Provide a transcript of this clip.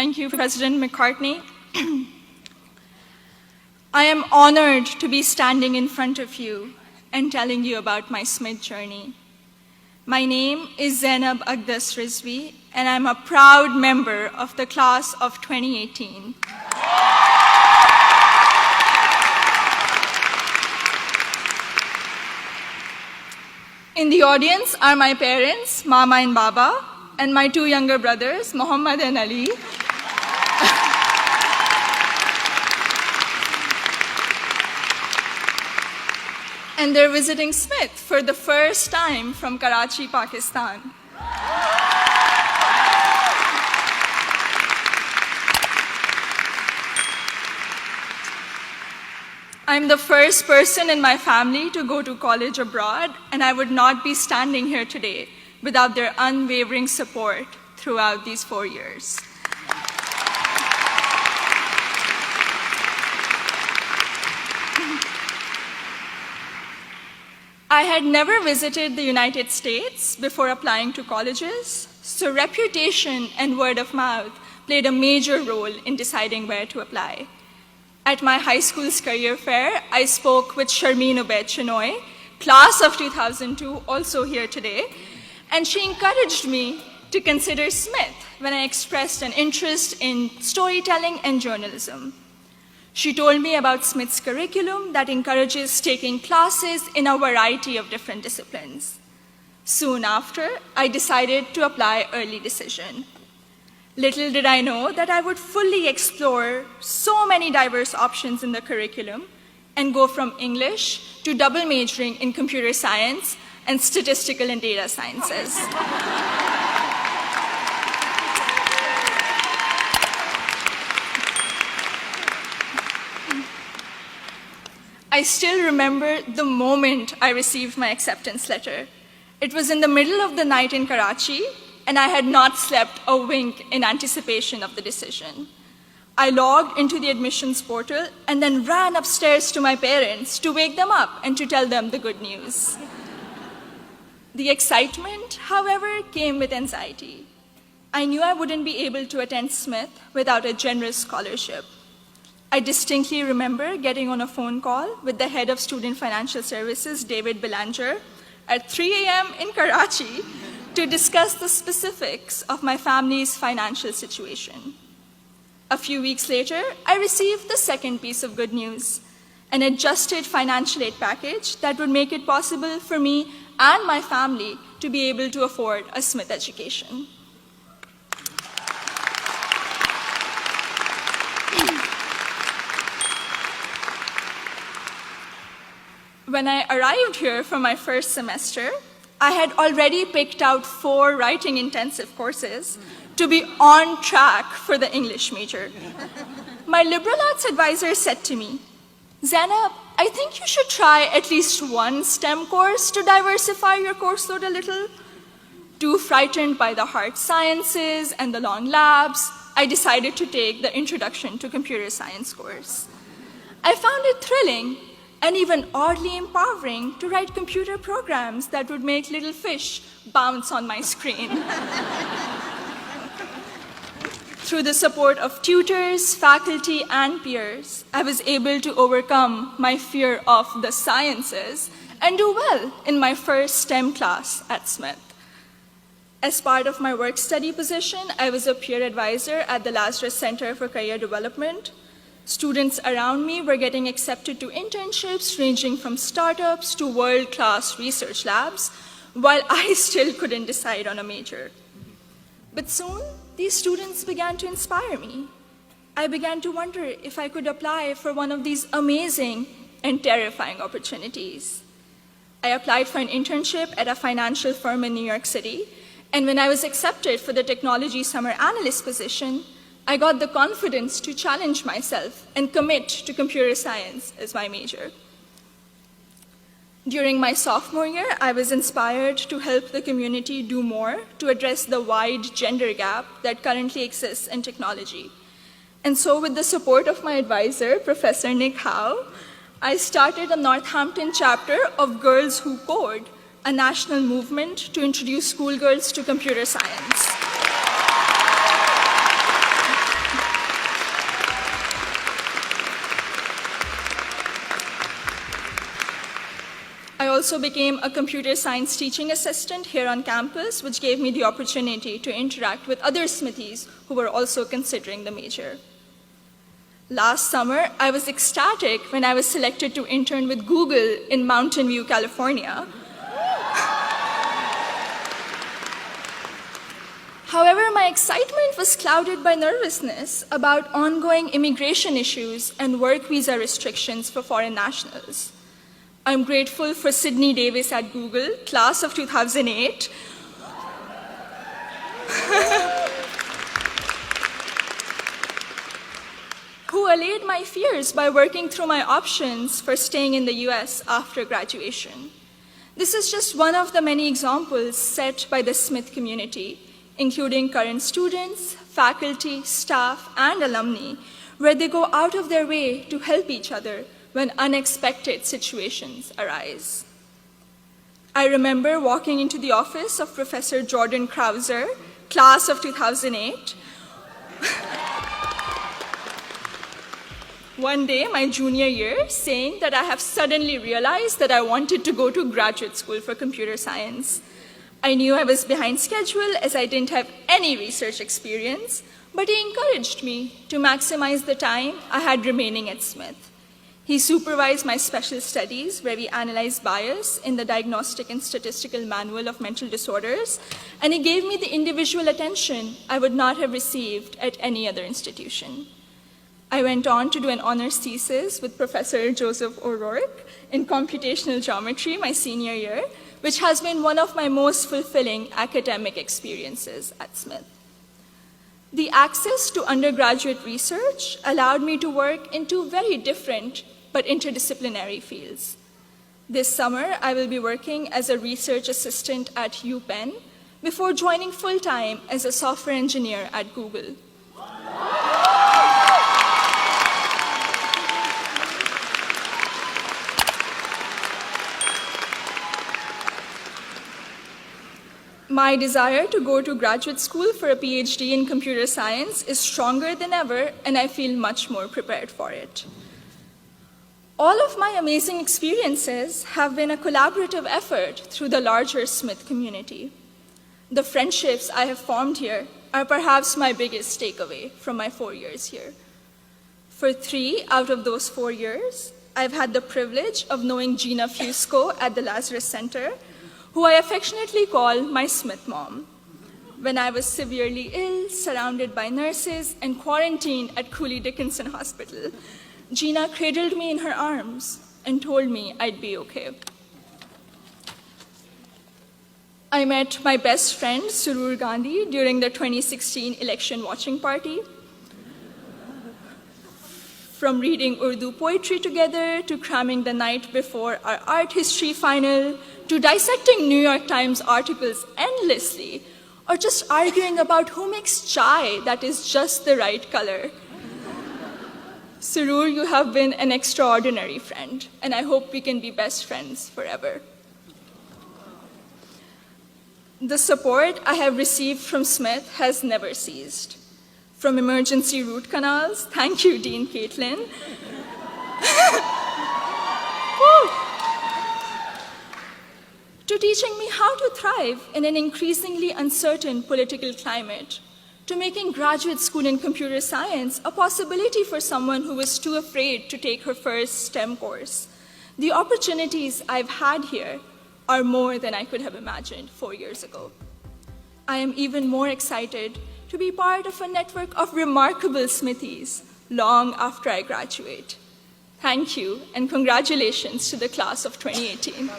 Thank you, President McCartney. I am honored to be standing in front of you and telling you about my Smith journey. My name is Zainab Aqdas Rizvi, and I'm a proud member of the class of 2018. In the audience are my parents, Mama and Baba, and my two younger brothers, Muhammad and Ali. And they're visiting Smith for the first time from Karachi, Pakistan. I'm the first person in my family to go to college abroad, and I would not be standing here today without their unwavering support throughout these 4 years. I had never visited the United States before applying to colleges, so reputation and word of mouth played a major role in deciding where to apply. At my high school's career fair, I spoke with Sharmeen Ubaid Chinoy, class of 2002, also here today, and she encouraged me to consider Smith when I expressed an interest in storytelling and journalism. She told me about Smith's curriculum that encourages taking classes in a variety of different disciplines. Soon after, I decided to apply early decision. Little did I know that I would fully explore so many diverse options in the curriculum and go from English to double majoring in computer science and statistical and data sciences. I still remember the moment I received my acceptance letter. It was in the middle of the night in Karachi, and I had not slept a wink in anticipation of the decision. I logged into the admissions portal and then ran upstairs to my parents to wake them up and to tell them the good news. The excitement, however, came with anxiety. I knew I wouldn't be able to attend Smith without a generous scholarship. I distinctly remember getting on a phone call with the head of Student Financial Services, David Belanger, at 3 a.m. in Karachi to discuss the specifics of my family's financial situation. A few weeks later, I received the second piece of good news, an adjusted financial aid package that would make it possible for me and my family to be able to afford a Smith education. When I arrived here for my first semester, I had already picked out 4 writing-intensive courses to be on track for the English major. My liberal arts advisor said to me, "Zainab, I think you should try at least one STEM course to diversify your course load a little." Too frightened by the hard sciences and the long labs, I decided to take the Introduction to Computer Science course. I found it thrilling and even oddly empowering to write computer programs that would make little fish bounce on my screen. Through the support of tutors, faculty, and peers, I was able to overcome my fear of the sciences and do well in my first STEM class at Smith. As part of my work-study position, I was a peer advisor at the Lazarus Center for Career Development. Students around me were getting accepted to internships ranging from startups to world-class research labs, while I still couldn't decide on a major. But soon, these students began to inspire me. I began to wonder if I could apply for one of these amazing and terrifying opportunities. I applied for an internship at a financial firm in New York City, and when I was accepted for the technology summer analyst position, I got the confidence to challenge myself and commit to computer science as my major. During my sophomore year, I was inspired to help the community do more to address the wide gender gap that currently exists in technology. And so with the support of my advisor, Professor Nick Howe, I started a Northampton chapter of Girls Who Code, a national movement to introduce schoolgirls to computer science. also became a computer science teaching assistant here on campus, which gave me the opportunity to interact with other Smithies who were also considering the major. Last summer, I was ecstatic when I was selected to intern with Google in Mountain View, California. However, my excitement was clouded by nervousness about ongoing immigration issues and work visa restrictions for foreign nationals. I'm grateful for Sydney Davis at Google, class of 2008, who allayed my fears by working through my options for staying in the US after graduation. This is just one of the many examples set by the Smith community, including current students, faculty, staff, and alumni, where they go out of their way to help each other when unexpected situations arise. I remember walking into the office of Professor Jordan Krauser, class of 2008, one day, my junior year, saying that I have suddenly realized that I wanted to go to graduate school for computer science. I knew I was behind schedule as I didn't have any research experience, but he encouraged me to maximize the time I had remaining at Smith. He supervised my special studies, where we analyzed bias in the Diagnostic and Statistical Manual of Mental Disorders, and he gave me the individual attention I would not have received at any other institution. I went on to do an honors thesis with Professor Joseph O'Rourke in computational geometry my senior year, which has been one of my most fulfilling academic experiences at Smith. The access to undergraduate research allowed me to work in two very different but interdisciplinary fields. This summer, I will be working as a research assistant at UPenn before joining full-time as a software engineer at Google. My desire to go to graduate school for a PhD in computer science is stronger than ever, and I feel much more prepared for it. All of my amazing experiences have been a collaborative effort through the larger Smith community. The friendships I have formed here are perhaps my biggest takeaway from my 4 years here. For 3 out of those 4 years, I've had the privilege of knowing Gina Fusco at the Lazarus Center, who I affectionately call my Smith mom. When I was severely ill, surrounded by nurses, and quarantined at Cooley Dickinson Hospital, Gina cradled me in her arms and told me I'd be okay. I met my best friend, Surur Gandhi, during the 2016 election watching party. From reading Urdu poetry together, to cramming the night before our art history final, to dissecting New York Times articles endlessly, or just arguing about who makes chai that is just the right color. Surur, you have been an extraordinary friend, and I hope we can be best friends forever. The support I have received from Smith has never ceased. From emergency root canals, thank you, Dean Caitlin, to teaching me how to thrive in an increasingly uncertain political climate, to making graduate school in computer science a possibility for someone who was too afraid to take her first STEM course. The opportunities I've had here are more than I could have imagined 4 years ago. I am even more excited to be part of a network of remarkable Smithies long after I graduate. Thank you, and congratulations to the class of 2018.